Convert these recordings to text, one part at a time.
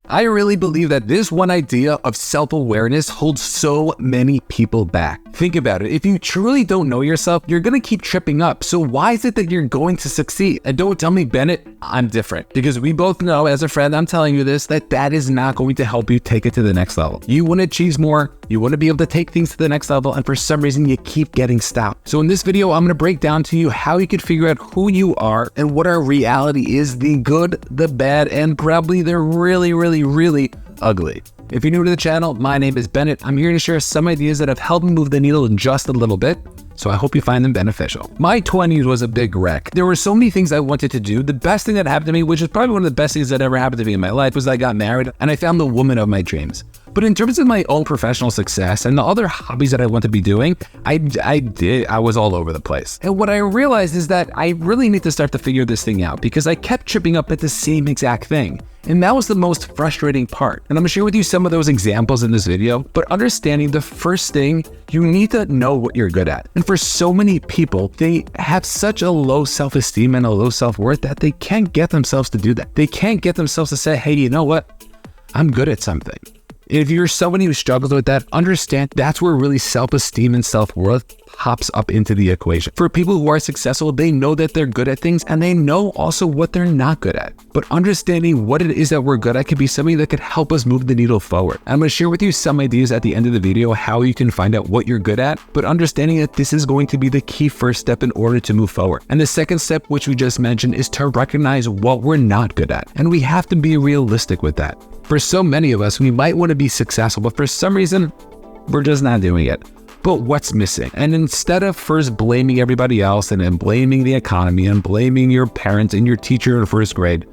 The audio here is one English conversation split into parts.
I really believe that this one idea of self-awareness holds so many people back. Think about it. If you truly don't know yourself, you're going to keep tripping up. So why is it that you're going to succeed? And don't tell me, Bennett, I'm different. Because we both know, as a friend, I'm telling you this, that is not going to help you take it to the next level. You want to achieve more, you want to be able to take things to the next level, and for some reason, you keep getting stuck. So in this video, I'm going to break down to you how you can figure out who you are and what our reality is, the good, the bad, and probably the really ugly. If you're new to the channel, my name is Bennett. I'm here to share some ideas that have helped me move the needle just a little bit, so I hope you find them beneficial. My 20s was a big wreck. There were so many things I wanted to do. The best thing that happened to me, which is probably one of the best things that ever happened to me in my life, was I got married and I found the woman of my dreams. But in terms of my own professional success and the other hobbies that I want to be doing, I was all over the place. And what I realized is that I really need to start to figure this thing out because I kept tripping up at the same exact thing. And that was the most frustrating part. And I'm gonna share with you some of those examples in this video, but understanding the first thing, you need to know what you're good at. And for so many people, they have such a low self-esteem and a low self-worth that they can't get themselves to do that. They can't get themselves to say, hey, you know what? I'm good at something. If you're somebody who struggles with that, understand that's where really self-esteem and self-worth pops up into the equation. For people who are successful, they know that they're good at things and they know also what they're not good at. But understanding what it is that we're good at could be something that could help us move the needle forward. I'm going to share with you some ideas at the end of the video how you can find out what you're good at, but understanding that this is going to be the key first step in order to move forward. And the second step, which we just mentioned, is to recognize what we're not good at. And we have to be realistic with that. For so many of us, we might want to be successful, but for some reason, we're just not doing it. But what's missing? And instead of first blaming everybody else and then blaming the economy and blaming your parents and your teacher in first grade,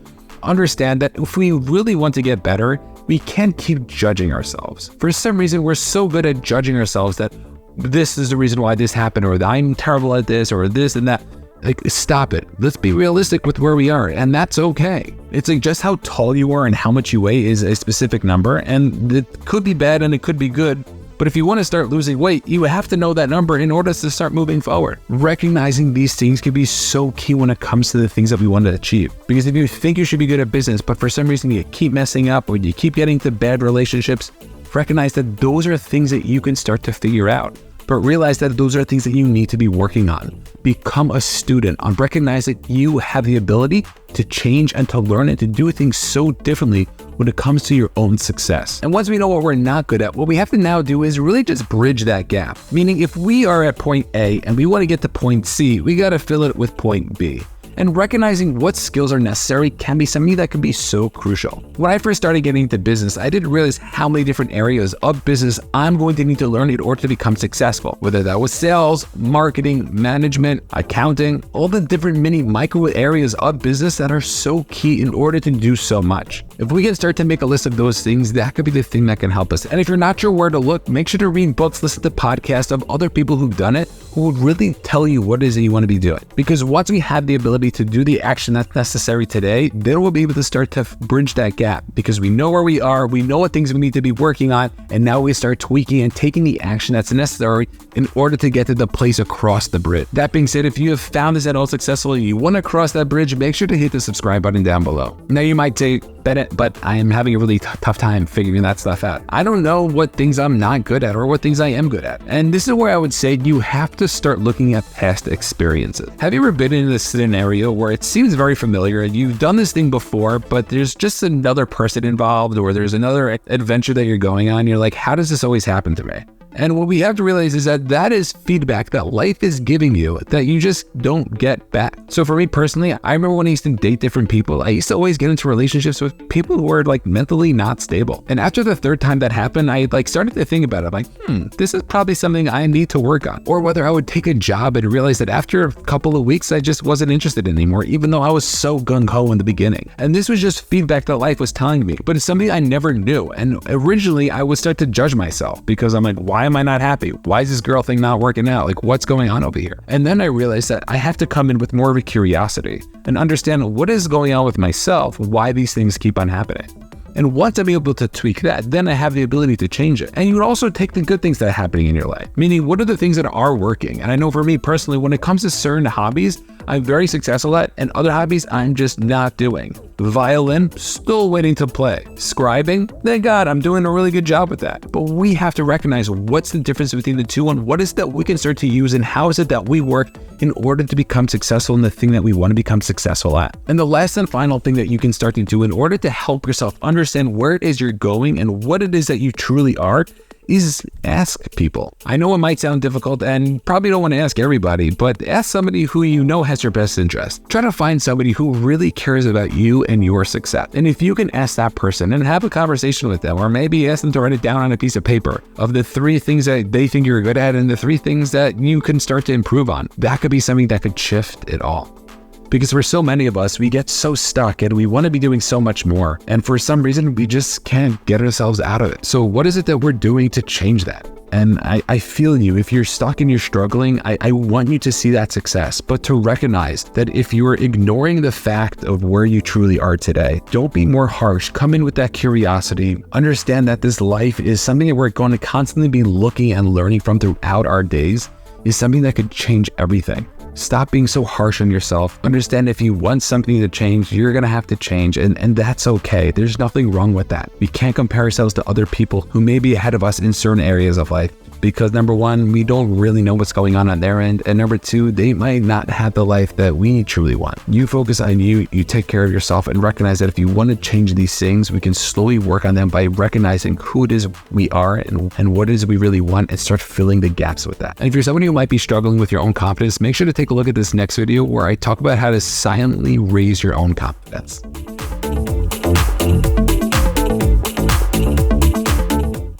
understand that if we really want to get better, we can't keep judging ourselves. For some reason, we're so good at judging ourselves that this is the reason why this happened, or that I'm terrible at this, or this and that. Like, stop it. Let's be realistic with where we are, and that's okay. It's like just how tall you are and how much you weigh is a specific number, and it could be bad and it could be good. But if you want to start losing weight, you have to know that number in order to start moving forward. Recognizing these things can be so key when it comes to the things that we want to achieve. Because if you think you should be good at business, but for some reason you keep messing up or you keep getting into bad relationships, recognize that those are things that you can start to figure out. But realize that those are things that you need to be working on. Become a student on recognize that you have the ability to change and to learn and to do things so differently when it comes to your own success. And once we know what we're not good at, what we have to now do is really just bridge that gap. Meaning if we are at point A and we want to get to point C, we got to fill it with point B. And recognizing what skills are necessary can be something that can be so crucial. When I first started getting into business, I didn't realize how many different areas of business I'm going to need to learn in order to become successful. Whether that was sales, marketing, management, accounting, all the different micro areas of business that are so key in order to do so much. If we can start to make a list of those things, that could be the thing that can help us. And if you're not sure where to look, make sure to read books, listen to podcasts of other people who've done it, who would really tell you what it is that you want to be doing. Because once we have the ability to do the action that's necessary today, then we'll be able to start to bridge that gap because we know where we are, we know what things we need to be working on, and now we start tweaking and taking the action that's necessary in order to get to the place across the bridge. That being said, if you have found this at all successful and you want to cross that bridge, make sure to hit the subscribe button down below. Now you might say, Bennett, but I am having a really tough time figuring that stuff out. I don't know what things I'm not good at or what things I am good at. And this is where I would say you have to start looking at past experiences. Have you ever been in this scenario where it seems very familiar and you've done this thing before, but there's just another person involved or there's another adventure that you're going on? You're like, how does this always happen to me? And what we have to realize is that that is feedback that life is giving you that you just don't get back. So for me personally, I remember when I used to date different people, I used to always get into relationships with people who were like mentally not stable. And after the third time that happened, I started to think about it. I'm like, this is probably something I need to work on. Or whether I would take a job and realize that after a couple of weeks, I just wasn't interested anymore, even though I was so gung-ho in the beginning. And this was just feedback that life was telling me, but it's something I never knew. And originally I would start to judge myself because I'm like, why am I not happy? Why is this girl thing not working out? Like, what's going on over here? And then I realized that I have to come in with more of a curiosity and understand what is going on with myself, why these things keep on happening. And once I'm able to tweak that, then I have the ability to change it. And you would also take the good things that are happening in your life, meaning what are the things that are working? And I know for me personally, when it comes to certain hobbies, I'm very successful at, and other hobbies I'm just not doing. Violin, still waiting to play. Scribing, thank God, I'm doing a really good job with that. But we have to recognize what's the difference between the two and what is that we can start to use and how is it that we work in order to become successful in the thing that we want to become successful at. And the last and final thing that you can start to do in order to help yourself understand where it is you're going and what it is that you truly are is ask people. I know it might sound difficult and probably don't want to ask everybody, but ask somebody who you know has your best interest. Try to find somebody who really cares about you and your success. And if you can ask that person and have a conversation with them, or maybe ask them to write it down on a piece of paper of the 3 things that they think you're good at and the 3 things that you can start to improve on, that could be something that could shift it all. Because for so many of us, we get so stuck and we want to be doing so much more. And for some reason, we just can't get ourselves out of it. So what is it that we're doing to change that? And I feel you. If you're stuck and you're struggling, I want you to see that success, but to recognize that if you are ignoring the fact of where you truly are today, don't be more harsh. Come in with that curiosity. Understand that this life is something that we're going to constantly be looking and learning from throughout our days, is something that could change everything. Stop being so harsh on yourself. Understand if you want something to change, you're going to have to change, and that's okay. There's nothing wrong with that. We can't compare ourselves to other people who may be ahead of us in certain areas of life because number 1, we don't really know what's going on their end, and number 2, they might not have the life that we truly want. You focus on you take care of yourself, and recognize that if you want to change these things, we can slowly work on them by recognizing who it is we are and what it is we really want, and start filling the gaps with that. And if you're somebody who might be struggling with your own confidence, make sure to take a look at this next video where I talk about how to silently raise your own confidence.